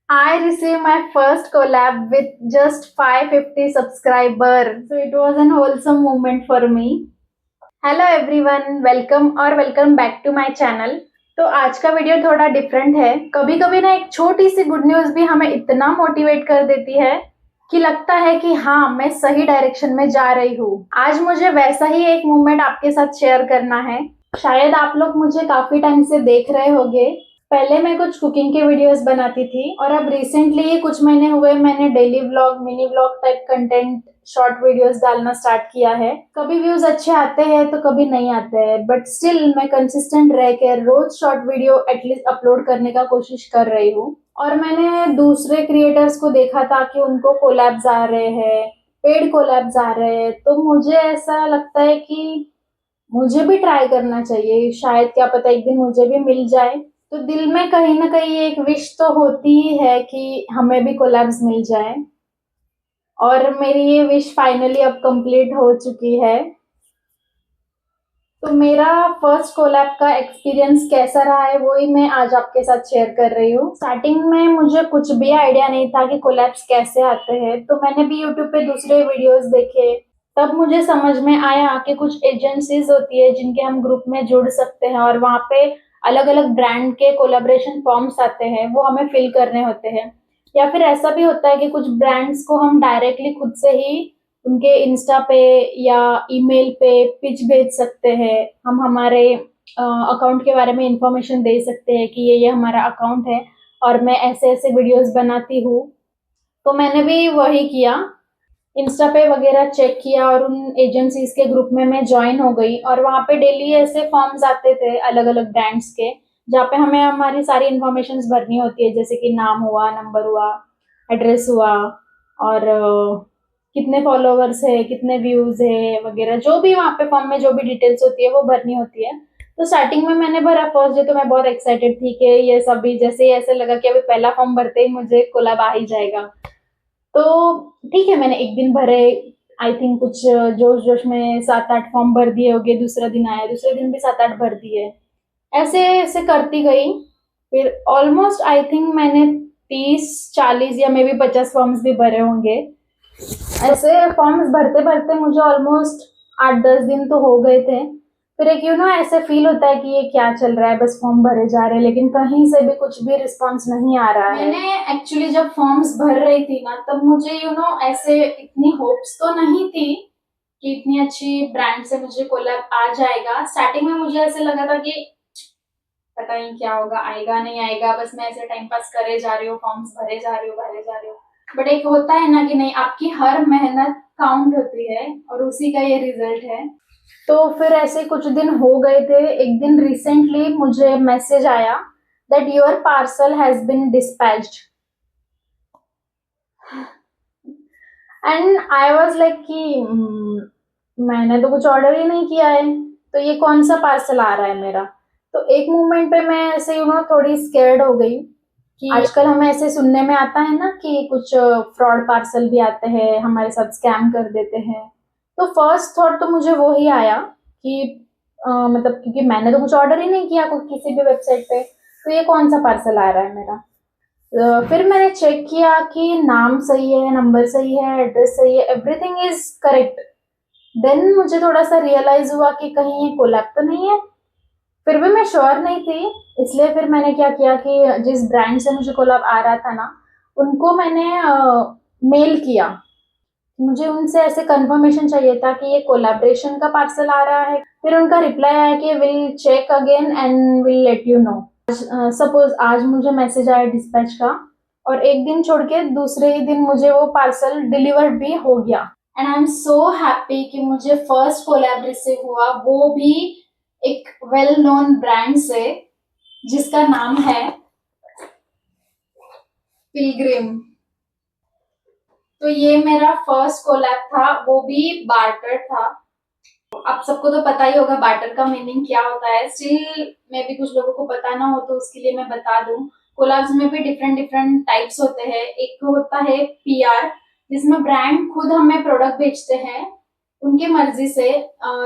I received my first collab with just 550 subscribers. So it was an wholesome moment for me. Hello everyone, welcome और welcome back to my channel. तो आज का video थोड़ा different है। कभी कभी ना एक छोटी सी गुड न्यूज़ भी हमें इतना मोटिवेट कर देती है कि लगता है कि हाँ, मैं सही डायरेक्शन में जा रही हूँ। आज मुझे वैसा ही एक मोमेंट आपके साथ शेयर करना है। शायद आप लोग मुझे काफी टाइम से देख रहे होंगे। पहले मैं कुछ कुकिंग के वीडियोस बनाती थी और अब रिसेंटली कुछ महीने हुए मैंने daily vlog, mini vlog type content, short videos डालना स्टार्ट किया है। कभी व्यूज अच्छे आते हैं तो कभी नहीं आते हैं, बट स्टिल मैं कंसिस्टेंट रह कर रोज शॉर्ट वीडियो एटलीस्ट अपलोड करने का कोशिश कर रही हूँ। और मैंने दूसरे क्रिएटर्स को देखा था कि उनको कोलैब्स आ रहे हैं, पेड कोलैब्स आ रहे हैं, तो मुझे ऐसा लगता है कि मुझे भी ट्राई करना चाहिए। शायद क्या पता एक दिन मुझे भी मिल जाए। तो दिल में कहीं ना कहीं एक विश तो होती ही है कि हमें भी कोलैब्स मिल जाए, और मेरी ये विश फाइनली अब कंप्लीट हो चुकी है। तो मेरा फर्स्ट कोलैब का एक्सपीरियंस कैसा रहा है वही मैं आज आपके साथ शेयर कर रही हूँ। स्टार्टिंग में मुझे कुछ भी आइडिया नहीं था कि कोलैब्स कैसे आते हैं, तो मैंने भी यूट्यूब पे दूसरे वीडियोस देखे। तब मुझे समझ में आया कि कुछ एजेंसीज होती है जिनके हम ग्रुप में जुड़ सकते हैं, और वहाँ पे अलग अलग ब्रांड के कोलैबोरेशन फॉर्म्स आते हैं, वो हमें फिल करने होते हैं। या फिर ऐसा भी होता है कि कुछ ब्रांड्स को हम डायरेक्टली खुद से ही उनके इंस्टा पे या ईमेल पे पिच भेज सकते हैं। हम हमारे अकाउंट के बारे में इंफॉर्मेशन दे सकते हैं कि ये हमारा अकाउंट है और मैं ऐसे ऐसे वीडियोस बनाती हूँ। तो मैंने भी वही किया, इंस्टा पे वगैरह चेक किया और उन एजेंसीज के ग्रुप में मैं ज्वाइन हो गई। और वहाँ पे डेली ऐसे फॉर्म्स आते थे अलग अलग ब्रांड्स के, जहाँ पे हमें हमारी सारी इंफॉर्मेशन भरनी होती है, जैसे कि नाम हुआ, नंबर हुआ, एड्रेस हुआ, और कितने फॉलोवर्स है, कितने व्यूज है वगैरह, जो भी वहाँ पे फॉर्म में जो भी डिटेल्स होती है वो भरनी होती है। तो स्टार्टिंग में मैंने भरा फर्स्ट डे, तो मैं बहुत एक्साइटेड थी कि ये सभी, जैसे ही ऐसे लगा कि अभी पहला फॉर्म भरते ही मुझे कोलैब आ ही जाएगा। तो ठीक है, मैंने एक दिन भरे, आई थिंक कुछ जोश जोश में 7-8 फॉर्म भर दिए होंगे। दूसरा दिन आया, दूसरे दिन भी 7-8 भर दिए। ऐसे ऐसे करती गई। फिर ऑलमोस्ट आई थिंक मैंने 30-40 या मे बी 50 फॉर्म्स भी भरे होंगे। ऐसे फॉर्म्स भरते भरते मुझे ऑलमोस्ट 8-10 दिन तो हो गए थे। फिर एक ऐसे फील होता है कि ये क्या चल रहा है, बस फॉर्म भरे जा रहे हैं लेकिन कहीं से भी कुछ भी रिस्पॉन्स नहीं आ रहा है। मैंने एक्चुअली जब फॉर्म्स भर रही थी ना, तब मुझे ऐसे इतनी होप्स तो नहीं थी कि इतनी अच्छी ब्रांड से मुझे कोलैब आ जाएगा। स्टार्टिंग में मुझे ऐसे लगा था कि पता नहीं क्या होगा, आएगा नहीं आएगा, बस मैं ऐसे टाइम पास करे जा रही हूँ, फॉर्म्स भरे जा रही हूँ, भरे जा रही हूँ। बट एक होता है ना कि नहीं, आपकी हर मेहनत काउंट होती है और उसी का ये रिजल्ट है। तो फिर ऐसे कुछ दिन हो गए थे। एक दिन रिसेंटली मुझे मैसेज आया that your parcel has been dispatched, and I was like कि मैंने तो कुछ ऑर्डर ही नहीं किया है, तो ये कौन सा पार्सल आ रहा है मेरा। तो एक मोमेंट पे मैं ऐसे थोड़ी स्केर्ड हो गई कि आजकल हमें ऐसे सुनने में आता है ना कि कुछ फ्रॉड पार्सल भी आते हैं, हमारे साथ स्कैम कर देते हैं। तो फर्स्ट थॉट तो मुझे वो ही आया कि मतलब क्योंकि मैंने तो कुछ ऑर्डर ही नहीं किया किसी भी वेबसाइट पे, तो ये कौन सा पार्सल आ रहा है मेरा। फिर मैंने चेक किया कि नाम सही है, नंबर सही है, एड्रेस सही है, एवरीथिंग इज करेक्ट। देन मुझे थोड़ा सा रियलाइज हुआ कि कहीं ये कोलैब तो नहीं है। फिर भी मैं श्योर नहीं थी, इसलिए फिर मैंने क्या किया कि जिस ब्रांड से मुझे कोलैब आ रहा था ना, उनको मैंने मेल किया। मुझे उनसे ऐसे कंफर्मेशन चाहिए था कि ये कोलैबोरेशन का पार्सल आ रहा है। फिर उनका रिप्लाई आया कि will check again and will let you know. Suppose आज मुझे मैसेज आया डिस्पैच का, और एक दिन छोड़ के दूसरे ही दिन मुझे वो पार्सल डिलीवर्ड भी हो गया। And I am so happy कि मुझे फर्स्ट कोलैब रिसीव हुआ, वो भी एक वेल नोन ब्रांड से जिसका नाम है पिलग्रिम। तो ये मेरा फर्स्ट कोलैब था, वो भी बार्टर था। आप सबको तो पता ही होगा बार्टर का मीनिंग क्या होता है। स्टिल में भी कुछ लोगों को पता ना हो तो उसके लिए मैं बता दूं। कोलैब्स में भी डिफरेंट डिफरेंट टाइप्स होते हैं। एक होता है पीआर, जिसमें ब्रांड खुद हमें प्रोडक्ट बेचते हैं उनकी मर्जी से,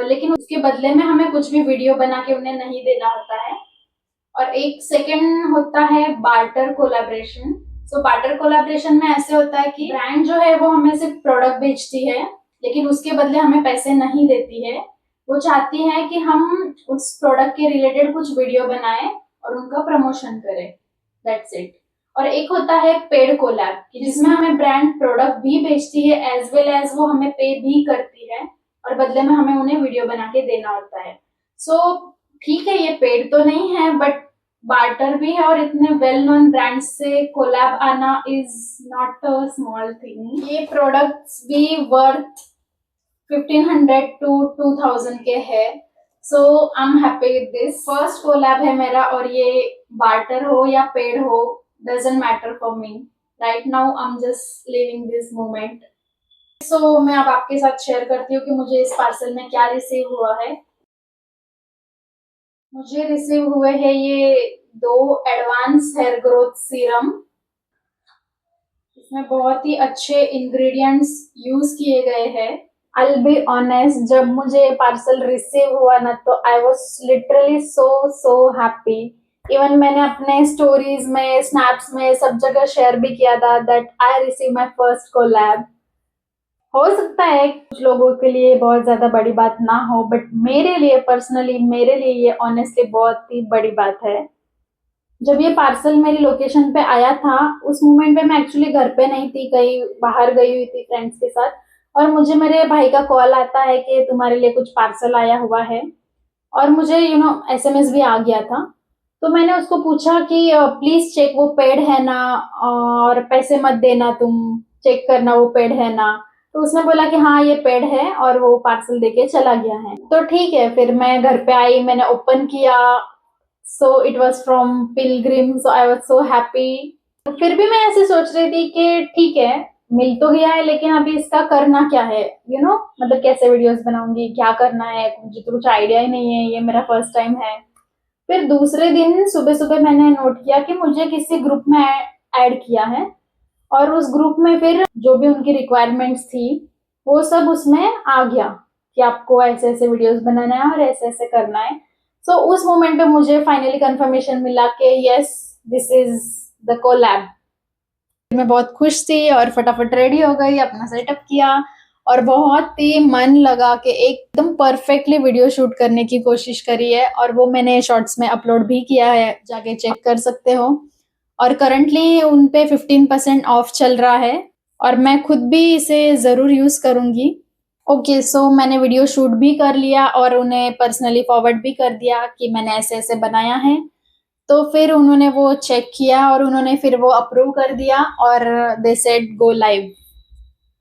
लेकिन उसके बदले में हमें कुछ भी वीडियो बना के उन्हें नहीं देना होता है। और एक सेकंड होता है बार्टर कोलैबोरेशन। सो बार्टर कोलैबोरेशन में ऐसे होता है कि ब्रांड जो है वो हमें सिर्फ प्रोडक्ट बेचती है, लेकिन उसके बदले हमें पैसे नहीं देती है। वो चाहती है कि हम उस प्रोडक्ट के रिलेटेड कुछ वीडियो बनाएं और उनका प्रमोशन करें, दैट्स इट। और एक होता है पेड कोलैब, जिसमें हमें ब्रांड प्रोडक्ट भी बेचती है एज वेल एज वो हमें पे भी करती है और बदले में हमें उन्हें वीडियो बना के देना होता है। सो ठीक है, ये पेड तो नहीं है बट बार्टर भी है, और इतने वेल नोन ब्रांड से कोलैब आना is not a small thing. ये प्रोडक्ट्स भी वर्थ 1500 to 2000 के है। So I am happy with this. First collab है मेरा, और ये बार्टर हो या पेड हो doesn't matter for me. Right now I am just living this moment. So मैं अब आपके साथ शेयर करती हूँ कि मुझे इस पार्सल में क्या रिसीव हुआ है। मुझे रिसीव हुए हैं ये 2 एडवांस हेयर ग्रोथ सीरम। इसमें बहुत ही अच्छे इंग्रेडिएंट्स यूज किए गए हैं। I'll be honest, जब मुझे पार्सल रिसीव हुआ ना, तो I was literally so happy. Even मैंने अपने स्टोरीज में, स्नैप्स में, सब जगह शेयर भी किया था that I receive my first collab. हो सकता है कुछ लोगों के लिए बहुत ज्यादा बड़ी बात ना हो, बट मेरे लिए पर्सनली, मेरे लिए ये ऑनेस्टली बहुत ही बड़ी बात है। जब ये पार्सल मेरी लोकेशन पे आया था, उस मोमेंट पे मैं एक्चुअली घर पे नहीं थी, कहीं बाहर गई हुई थी फ्रेंड्स के साथ, और मुझे मेरे भाई का कॉल आता है कि तुम्हारे लिए कुछ पार्सल आया हुआ है, और मुझे एसएमएस भी आ गया था। तो मैंने उसको पूछा कि प्लीज चेक, वो पेड है ना, और पैसे मत देना, तुम चेक करना वो पेड है ना। तो उसने बोला कि हाँ ये पेड है, और वो पार्सल देके चला गया है। तो ठीक है, फिर मैं घर पे आई, मैंने ओपन किया। So it was from Pilgrim, so I was so happy. फिर भी मैं ऐसे सोच रही थी कि ठीक है, मिल तो गया है, लेकिन अभी इसका करना क्या है, मतलब कैसे वीडियोस बनाऊंगी, क्या करना है, मुझे तो कुछ आइडिया ही नहीं है, ये मेरा फर्स्ट टाइम है। फिर दूसरे दिन सुबह सुबह मैंने नोट किया कि मुझे किसी ग्रुप में ऐड किया है, और उस ग्रुप में फिर जो भी उनकी रिक्वायरमेंट्स थी वो सब उसमें आ गया कि आपको ऐसे ऐसे वीडियोस बनाना है और ऐसे ऐसे करना है। सो उस मोमेंट पे मुझे फाइनली कंफर्मेशन मिला कि yes, this is the collab. मैं बहुत खुश थी और फटाफट रेडी हो गई, अपना सेटअप किया, और बहुत ही मन लगा के एकदम परफेक्टली वीडियो शूट करने की कोशिश करी है, और वो मैंने शॉर्ट्स में अपलोड भी किया है, जाके चेक कर सकते हो। और करंटली उन पे 15% ऑफ चल रहा है, और मैं खुद भी इसे ज़रूर यूज़ करूँगी। ओके, सो मैंने वीडियो शूट भी कर लिया और उन्हें पर्सनली फॉरवर्ड भी कर दिया कि मैंने ऐसे ऐसे बनाया है। तो फिर उन्होंने वो चेक किया और उन्होंने फिर वो अप्रूव कर दिया, और दे सेड गो लाइव।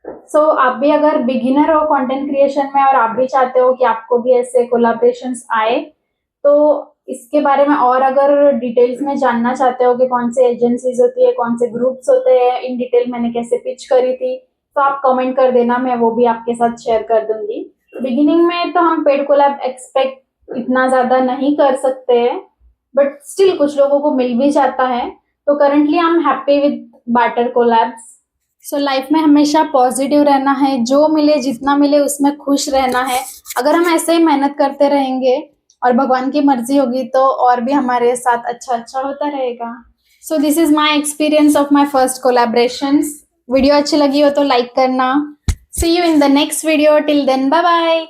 सो आप भी अगर बिगिनर हो कंटेंट क्रिएशन में, और आप भी चाहते हो कि आपको भी ऐसे कोलैबोरेशंस आए, तो इसके बारे में और अगर डिटेल्स में जानना चाहते हो कि कौन से एजेंसीज होती है, कौन से ग्रुप्स होते हैं, इन डिटेल मैंने कैसे पिच करी थी, तो आप कमेंट कर देना, मैं वो भी आपके साथ शेयर कर दूंगी। बिगिनिंग में तो हम पेड कोलैब एक्सपेक्ट इतना ज्यादा नहीं कर सकते हैं, बट स्टिल कुछ लोगों को मिल भी जाता है। तो currently I am happy with barter collabs. So life में हमेशा पॉजिटिव रहना है, जो मिले जितना मिले उसमें खुश रहना है। अगर हम ऐसे ही मेहनत करते रहेंगे और भगवान की मर्जी होगी, तो और भी हमारे साथ अच्छा अच्छा होता रहेगा। So this is my experience of my first collaborations. Video अच्छी लगी हो तो लाइक करना। See you in the next video, till then bye bye.